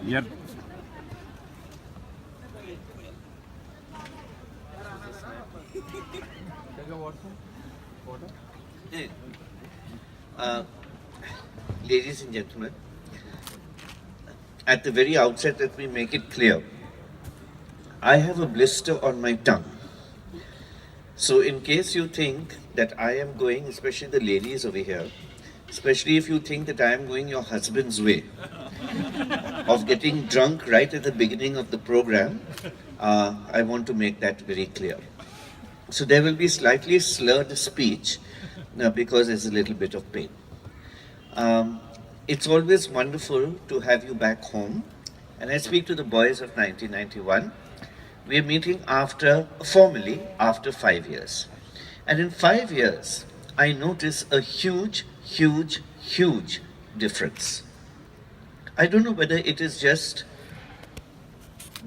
Yep. Uh, Ladies and gentlemen, at the very outset, let me make it clear. I have a blister on my tongue. So in case you think that I am going, especially the ladies over here, especially if you think that I am going your husband's way of getting drunk right at the beginning of the program, I want to make that very clear. So there will be slightly slurred speech because there's a little bit of pain. It's always wonderful to have you back home. And I speak to the boys of 1991. We are meeting formally after 5 years. And in 5 years, I notice a huge, huge, huge difference. I don't know whether it is just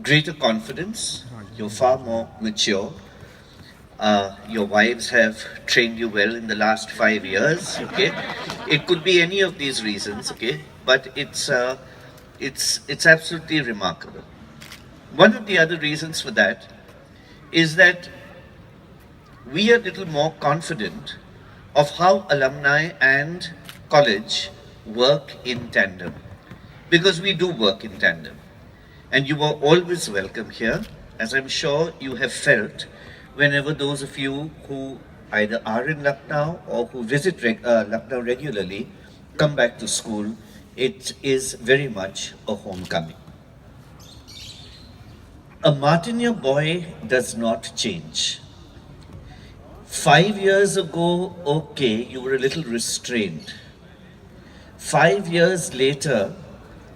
greater confidence, you're far more mature, your wives have trained you well in the last 5 years, okay? It could be any of these reasons, okay? But it's absolutely remarkable. One of the other reasons for that is that we are a little more confident of how alumni and college work in tandem. Because we do work in tandem. And you are always welcome here, as I'm sure you have felt whenever those of you who either are in Lucknow or who visit Lucknow regularly come back to school. It is very much a homecoming. A Martiniere boy does not change. 5 years ago, okay, you were a little restrained. 5 years later,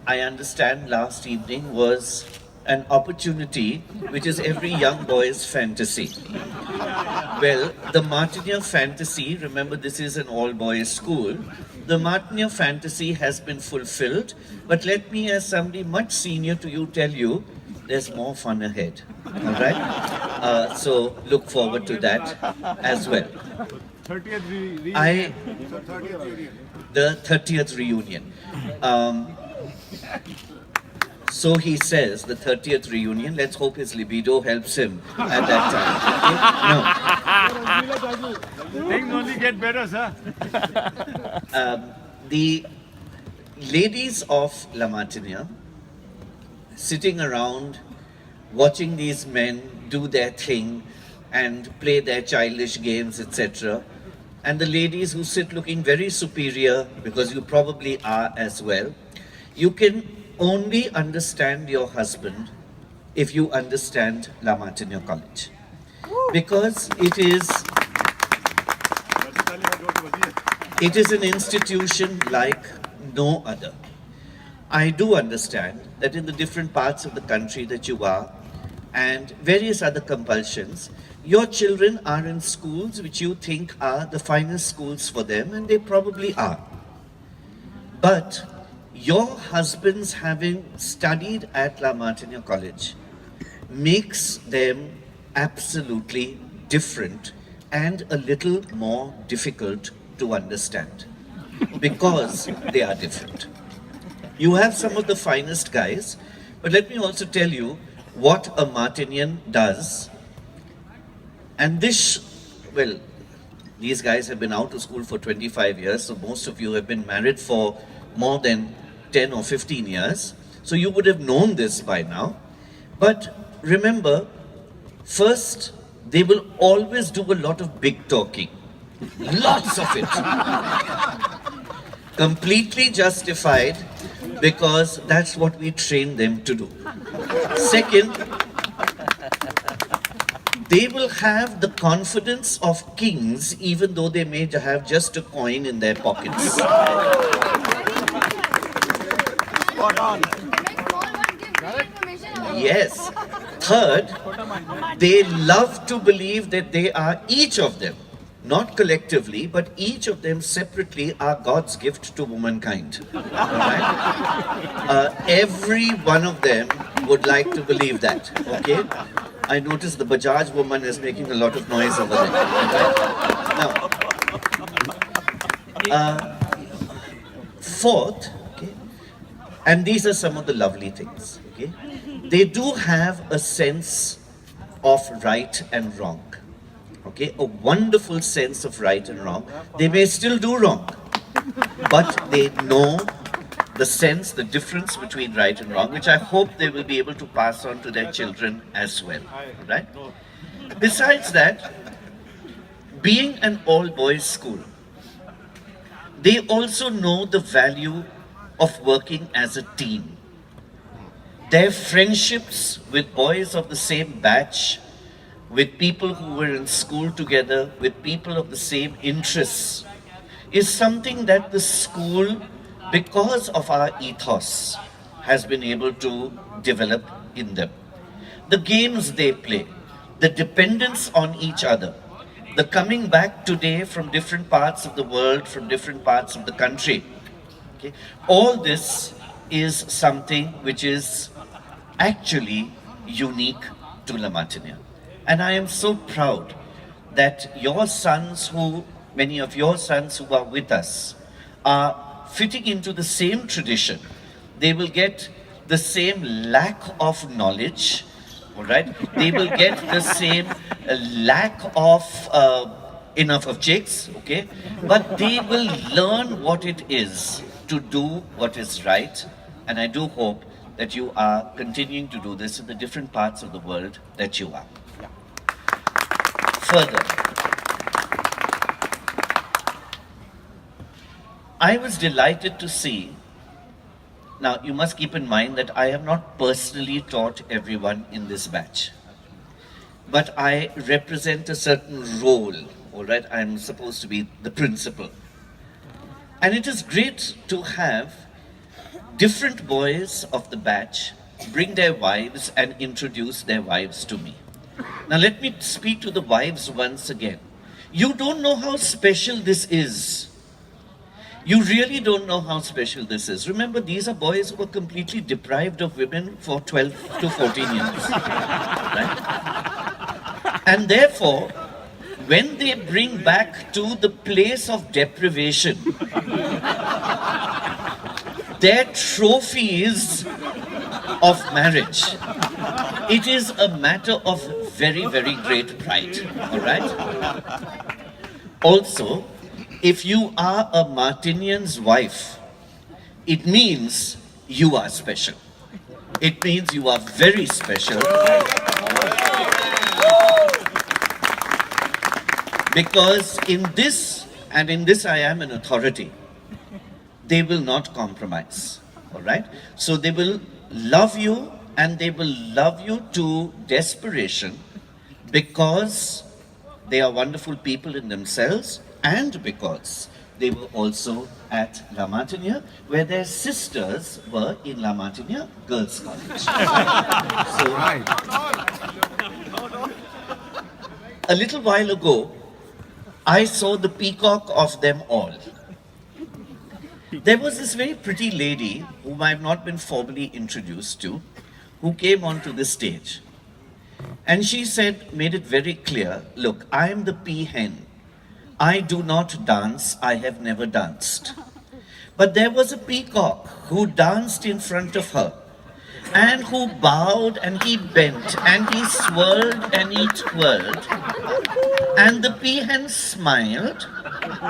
I understand last evening was an opportunity which is every young boy's fantasy. Well, the Martiniere fantasy, remember this is an all-boys school, the Martiniere fantasy has been fulfilled, but let me as somebody much senior to you tell you, there's more fun ahead, all right? So look forward to that as well. 30th reunion. The 30th reunion. So he says, the 30th reunion, let's hope his libido helps him at that time. Okay? No. Things only get better, sir. The ladies of La Martiniere sitting around watching these men do their thing and play their childish games, etc. And the ladies who sit looking very superior, because you probably are as well, you can only understand your husband if you understand La Martiniere College. Because it is an institution like no other. I do understand that in the different parts of the country that you are and various other compulsions, your children are in schools which you think are the finest schools for them, and they probably are. But your husbands having studied at La Martiniere College makes them absolutely different and a little more difficult to understand because they are different. You have some of the finest guys, but let me also tell you what a Martinian does. And this, well, these guys have been out of school for 25 years, so most of you have been married for more than 10 or 15 years. So you would have known this by now. But remember, first, they will always do a lot of big talking. Lots of it. Completely justified, because that's what we train them to do. Second, they will have the confidence of kings even though they may have just a coin in their pockets. Yes. Third, they love to believe that they are, each of them, not collectively, but each of them separately, are God's gift to womankind. Right? Every one of them would like to believe that, okay? I noticed the Bajaj woman is making a lot of noise over there. Right? Now, fourth, okay, And these are some of the lovely things, okay? They do have a sense of right and wrong, okay? A wonderful sense of right and wrong. They may still do wrong, but they know the sense, the difference between right and wrong, which I hope they will be able to pass on to their children as well, right? Besides that, being an all-boys school, they also know the value of working as a team. Their friendships with boys of the same batch, with people who were in school together, with people of the same interests, is something that the school, because of our ethos, has been able to develop in them. The games they play, the dependence on each other, the coming back today from different parts of the world, from different parts of the country. Okay? All this is something which is actually unique to La Martiniere. And I am so proud that your sons many of your sons who are with us, are fitting into the same tradition. They will get the same lack of knowledge, all right? They will get the same lack of enough of chicks, okay? But they will learn what it is to do what is right. And I do hope that you are continuing to do this in the different parts of the world that you are. Further, I was delighted to see. Now, you must keep in mind that I have not personally taught everyone in this batch, but I represent a certain role, all right? I'm supposed to be the principal. And it is great to have different boys of the batch bring their wives and introduce their wives to me. Now, let me speak to the wives once again. You don't know how special this is. You really don't know how special this is. Remember, these are boys who were completely deprived of women for 12 to 14 years. Right? And therefore, when they bring back to the place of deprivation their trophies of marriage, it is a matter of very, very great pride. All right? Also, if you are a Martinian's wife, it means you are special. It means you are very special. Because in this, and in this I am an authority, they will not compromise. All right? So they will love you, and they will love you to desperation, because they are wonderful people in themselves, and because they were also at La Martiniere, where their sisters were in La Martiniere Girls' College. So, a little while ago, I saw the peacock of them all. There was this very pretty lady, whom I have not been formally introduced to, who came onto the stage. And she said, made it very clear, look, I am the peahen. I do not dance, I have never danced. But there was a peacock who danced in front of her, and who bowed and he bent and he swirled and he twirled. And the peahen smiled,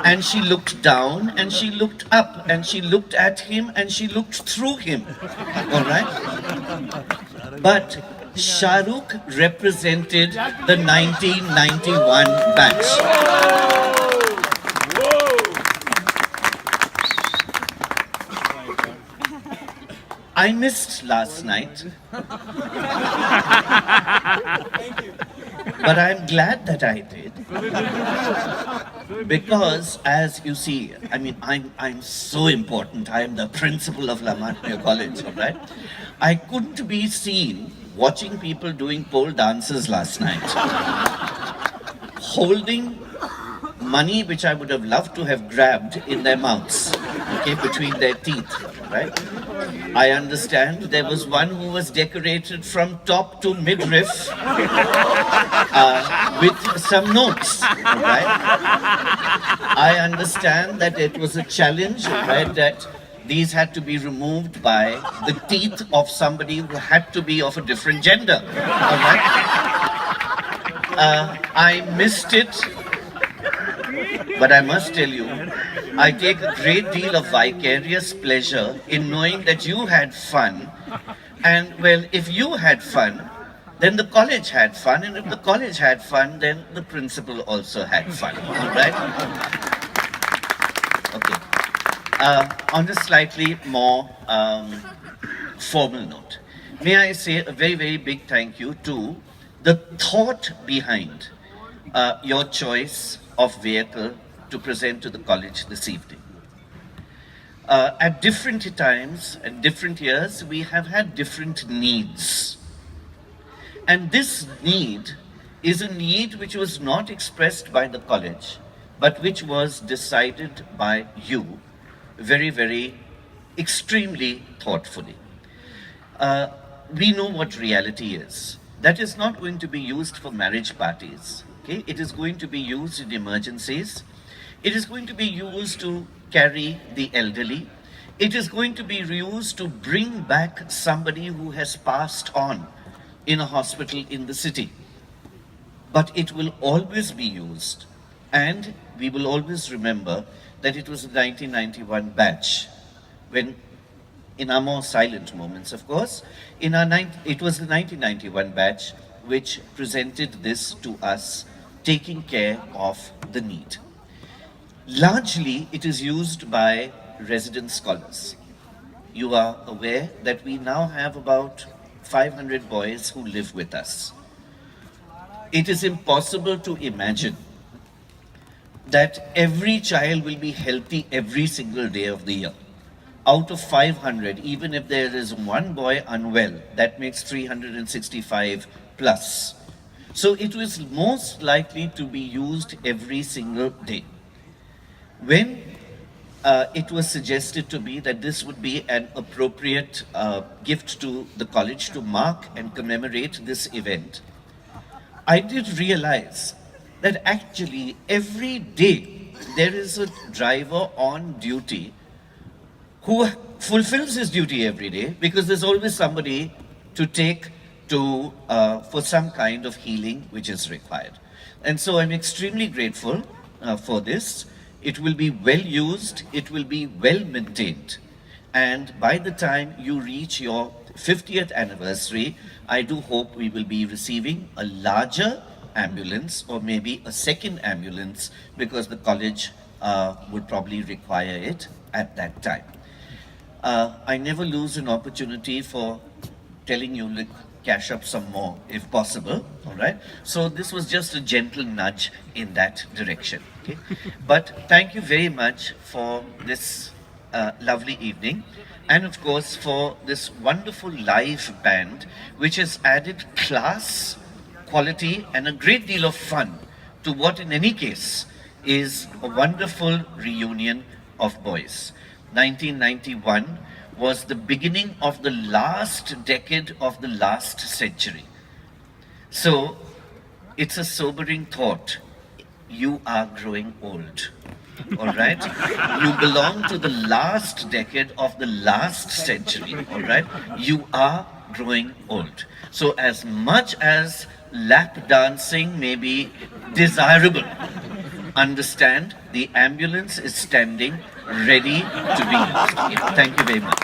and she looked down and she looked up and she looked at him and she looked through him. All right? But Shah Rukh represented the 1991 batch. I missed last night, but I'm glad that I did, because as you see, I mean, I'm so important. I am the principal of La Martiniere College, right? I couldn't be seen watching people doing pole dances last night, holding money which I would have loved to have grabbed in their mouths, okay, between their teeth, right? I understand there was one who was decorated from top to midriff with some notes, right? I understand that it was a challenge, right, that these had to be removed by the teeth of somebody who had to be of a different gender. All right? I missed it, but I must tell you, I take a great deal of vicarious pleasure in knowing that you had fun. And well, if you had fun, then the college had fun. And if the college had fun, then the principal also had fun. All right? Okay. On a slightly more formal note, may I say a very, very big thank you to the thought behind your choice of vehicle to present to the college this evening. At different times and different years, we have had different needs. And this need is a need which was not expressed by the college, but which was decided by you very, very extremely thoughtfully. We know what reality is. That is not going to be used for marriage parties. Okay? It is going to be used in emergencies. It is going to be used to carry the elderly. It is going to be used to bring back somebody who has passed on in a hospital in the city. But it will always be used, and we will always remember that it was the 1991 batch, when, in our more silent moments, of course, it was the 1991 batch which presented this to us, taking care of the need. Largely, it is used by resident scholars. You are aware that we now have about 500 boys who live with us. It is impossible to imagine that every child will be healthy every single day of the year. Out of 500, even if there is one boy unwell, that makes 365 plus. So it was most likely to be used every single day. When it was suggested to me that this would be an appropriate gift to the college to mark and commemorate this event, I did realize that actually every day there is a driver on duty who fulfills his duty every day, because there's always somebody to take to for some kind of healing which is required. And so I'm extremely grateful for this. It will be well used, it will be well maintained. And by the time you reach your 50th anniversary, I do hope we will be receiving a larger ambulance, or maybe a second ambulance, because the college would probably require it at that time. I never lose an opportunity for telling you, like, cash up some more if possible, all right? So this was just a gentle nudge in that direction, okay? But thank you very much for this lovely evening, and of course for this wonderful live band which has added class, quality and a great deal of fun to what in any case is a wonderful reunion of boys. 1991 was the beginning of the last decade of the last century. So it's a sobering thought. You are growing old. All right? You belong to the last decade of the last century. All right? You are growing old. So as much as lap dancing may be desirable, understand the ambulance is standing ready to be used. Thank you very much.